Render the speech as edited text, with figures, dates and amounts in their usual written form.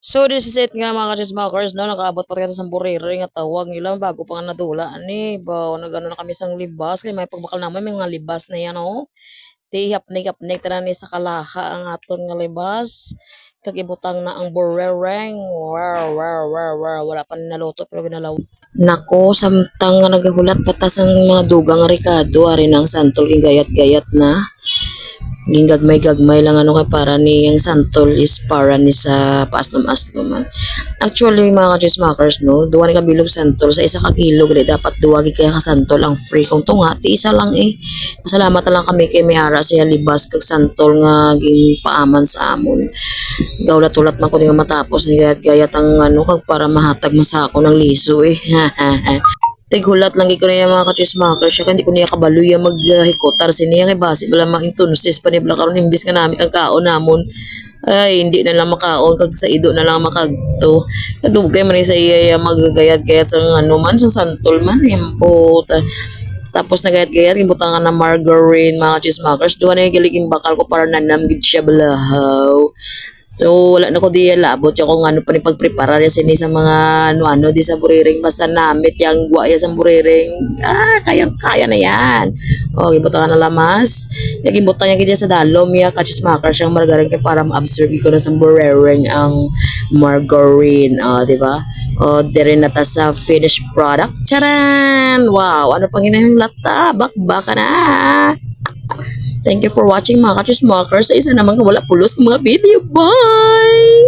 So this is it nga mga chismakers no, nakaabot pa rin sa buriri nga tawag nila bago pa nga nadula ani ba nagano na kami sang libas kay may pagbakal naman may mga libas na yan oh. Di hapnik-hapnik tanan ni sa kalaha ang aton nga libas. Kagibutang na ang burereng. Wow, wow, wow, wow. Wala pa naluto pero ginalaw. Nako, samtang nga nagahulat patas ang mga dugang nga Ricardo ari nang santol gayat-gayat na. Gagmay-gagmay lang ano kay para ni yung santol is para ni sa paaslom-asloman. Actually mga chismakers no, duwa ni kabilog santol sa isa ka kilo gali dapat duwagi kaya ka santol ang free kung tunga ti isa lang eh. Pasalamat na lang kami kay Mayara sa libas kag santol nga ging paaman sa amon. Gawlat-ulat man ko nga matapos ni gayat-gayat ang ano kag para mahatag masako ng liso eh. Tighulat lang ko niya mga kachismaker siya hindi ko niya kabaloy maghikotar siniya kay base bala mahintunsis pa ni bala karon imbis nga namit ang kaon namon ay hindi na lang makaon kag sa ido na lang makagto kadugay man ni sa iya magagayat-gayat sa ano man sa santol man impot tapos nagayat-gayat imbutangan na margarine mga chismakers duwa na giliging bakal ko para nanam gid siya balahaw. So wala na ko di labot ya kung ano pa ni pagprepara ya sini sa mga ano di sa buriring basta namit yang guwa ya sa buriring kaya na yan. O gibutan na lamas ya gibutan niya gid sa dalom ya kachismakers siyang margarine kay para ma-absorb ko na sa buriring ang margarine di ba? O dire na ta sa finished product. Charan! Wow, ano pang lata bakbaka na. Thank you for watching mga kachismakers sa isa namang wala pulos ng mga video. Bye!